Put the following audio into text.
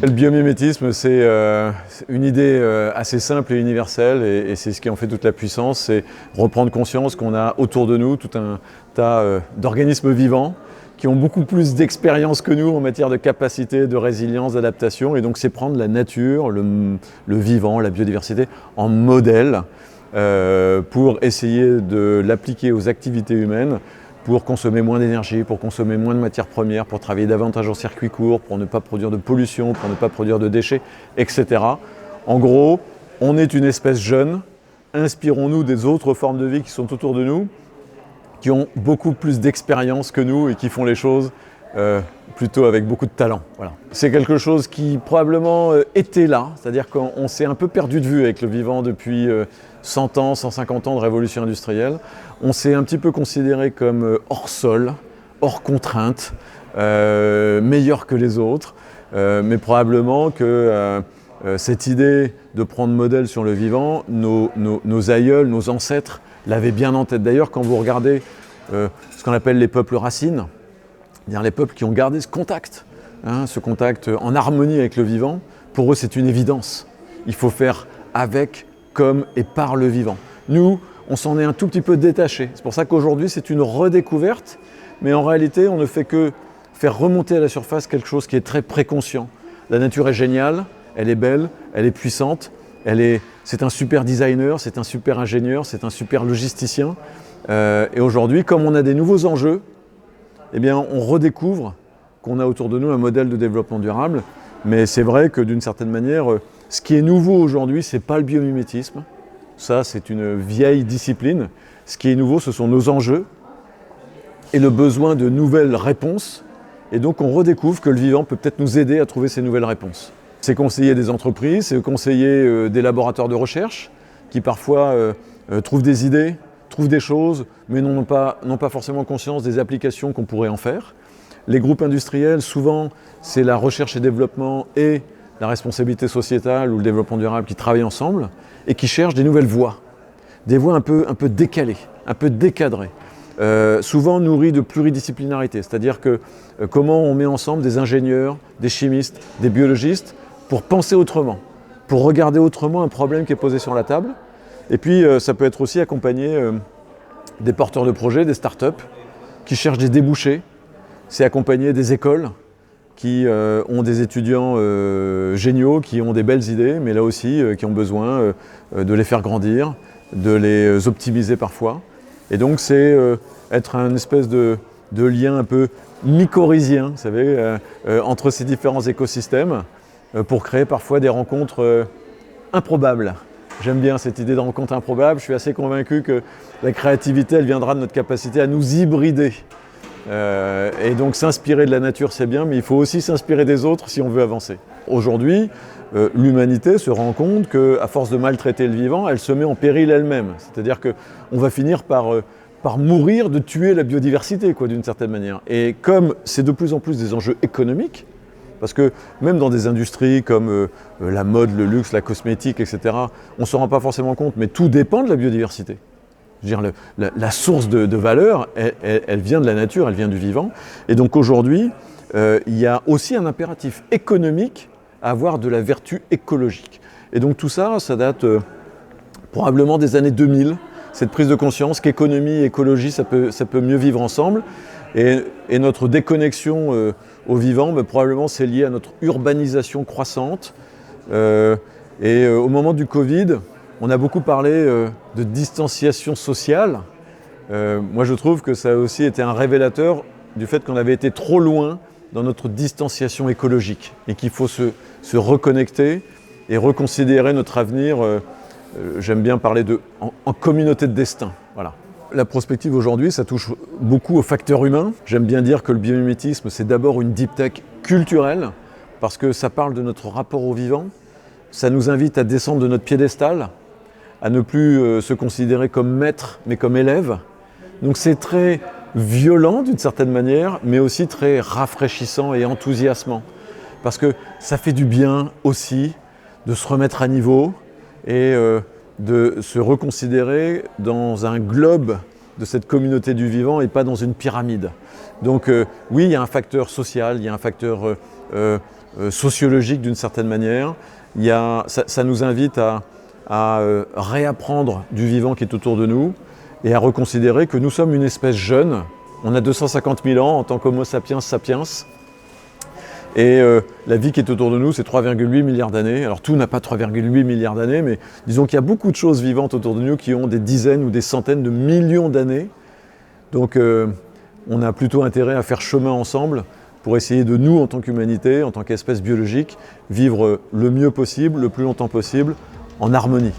Le biomimétisme, c'est une idée assez simple et universelle, et c'est ce qui en fait toute la puissance, c'est reprendre conscience qu'on a autour de nous tout un tas d'organismes vivants qui ont beaucoup plus d'expérience que nous en matière de capacité, de résilience, d'adaptation, et donc c'est prendre la nature, le vivant, la biodiversité en modèle pour essayer de l'appliquer aux activités humaines, pour consommer moins d'énergie, pour consommer moins de matières premières, pour travailler davantage en circuit court, pour ne pas produire de pollution, pour ne pas produire de déchets, etc. En gros, on est une espèce jeune, inspirons-nous des autres formes de vie qui sont autour de nous, qui ont beaucoup plus d'expérience que nous et qui font les choses plutôt avec beaucoup de talent. Voilà. C'est quelque chose qui probablement était là, c'est-à-dire qu'on s'est un peu perdu de vue avec le vivant depuis 100 ans, 150 ans de révolution industrielle. On s'est un petit peu considéré comme hors sol, hors contrainte, meilleur que les autres, mais probablement que cette idée de prendre modèle sur le vivant, nos aïeuls, nos ancêtres l'avaient bien en tête. D'ailleurs, quand vous regardez ce qu'on appelle les peuples racines, c'est-à-dire les peuples qui ont gardé ce contact en harmonie avec le vivant, pour eux c'est une évidence. Il faut faire avec, comme et par le vivant. Nous, on s'en est un tout petit peu détaché. C'est pour ça qu'aujourd'hui c'est une redécouverte, mais en réalité on ne fait que faire remonter à la surface quelque chose qui est très préconscient. La nature est géniale, elle est belle, elle est puissante, c'est un super designer, c'est un super ingénieur, c'est un super logisticien. Et aujourd'hui, comme on a des nouveaux enjeux, eh bien, on redécouvre qu'on a autour de nous un modèle de développement durable. Mais c'est vrai que d'une certaine manière, ce qui est nouveau aujourd'hui, ce n'est pas le biomimétisme. Ça, c'est une vieille discipline. Ce qui est nouveau, ce sont nos enjeux et le besoin de nouvelles réponses. Et donc, on redécouvre que le vivant peut peut-être nous aider à trouver ces nouvelles réponses. C'est conseiller des entreprises, c'est conseiller des laboratoires de recherche qui parfois trouvent des idées, trouvent des choses, mais n'ont pas forcément conscience des applications qu'on pourrait en faire. Les groupes industriels, souvent, c'est la recherche et développement et la responsabilité sociétale ou le développement durable qui travaillent ensemble et qui cherchent des nouvelles voies, des voies un peu décalées, un peu décadrées, souvent nourries de pluridisciplinarité, c'est-à-dire que comment on met ensemble des ingénieurs, des chimistes, des biologistes pour penser autrement, pour regarder autrement un problème qui est posé sur la table. Et puis ça peut être aussi accompagner des porteurs de projets, des startups qui cherchent des débouchés. C'est accompagner des écoles qui ont des étudiants géniaux, qui ont des belles idées, mais là aussi qui ont besoin de les faire grandir, de les optimiser parfois. Et donc c'est être un espèce de lien un peu mycorhizien, vous savez, entre ces différents écosystèmes pour créer parfois des rencontres improbables. J'aime bien cette idée de rencontre improbable. Je suis assez convaincu que la créativité, elle viendra de notre capacité à nous hybrider. Et donc s'inspirer de la nature, c'est bien, mais il faut aussi s'inspirer des autres si on veut avancer. Aujourd'hui, l'humanité se rend compte qu'à force de maltraiter le vivant, elle se met en péril elle-même. C'est-à-dire qu'on va finir par mourir de tuer la biodiversité, d'une certaine manière. Et comme c'est de plus en plus des enjeux économiques, parce que même dans des industries comme la mode, le luxe, la cosmétique, etc., on ne s'en rend pas forcément compte, mais tout dépend de la biodiversité. Je veux dire, la source de valeur, elle vient de la nature, elle vient du vivant. Et donc aujourd'hui, il y a aussi un impératif économique à avoir de la vertu écologique. Et donc tout ça, ça date probablement des années 2000, cette prise de conscience qu'économie et écologie, ça peut mieux vivre ensemble. Et notre déconnexion au vivant, probablement c'est lié à notre urbanisation croissante. Et au moment du Covid, on a beaucoup parlé de distanciation sociale. Moi je trouve que ça a aussi été un révélateur du fait qu'on avait été trop loin dans notre distanciation écologique et qu'il faut se reconnecter et reconsidérer notre avenir. J'aime bien parler en communauté de destin. Voilà. La prospective aujourd'hui, ça touche beaucoup aux facteurs humains. J'aime bien dire que le biomimétisme, c'est d'abord une deep tech culturelle, parce que ça parle de notre rapport au vivant. Ça nous invite à descendre de notre piédestal, à ne plus se considérer comme maître, mais comme élève. Donc c'est très violent d'une certaine manière, mais aussi très rafraîchissant et enthousiasmant. Parce que ça fait du bien aussi de se remettre à niveau et de se reconsidérer dans un globe de cette communauté du vivant et pas dans une pyramide. Donc oui, il y a un facteur social, il y a un facteur sociologique d'une certaine manière. Ça nous invite à réapprendre du vivant qui est autour de nous et à reconsidérer que nous sommes une espèce jeune. On a 250 000 ans en tant qu'Homo sapiens sapiens. Et la vie qui est autour de nous, c'est 3,8 milliards d'années. Alors tout n'a pas 3,8 milliards d'années, mais disons qu'il y a beaucoup de choses vivantes autour de nous qui ont des dizaines ou des centaines de millions d'années. Donc on a plutôt intérêt à faire chemin ensemble pour essayer de nous, en tant qu'humanité, en tant qu'espèce biologique, vivre le mieux possible, le plus longtemps possible, en harmonie.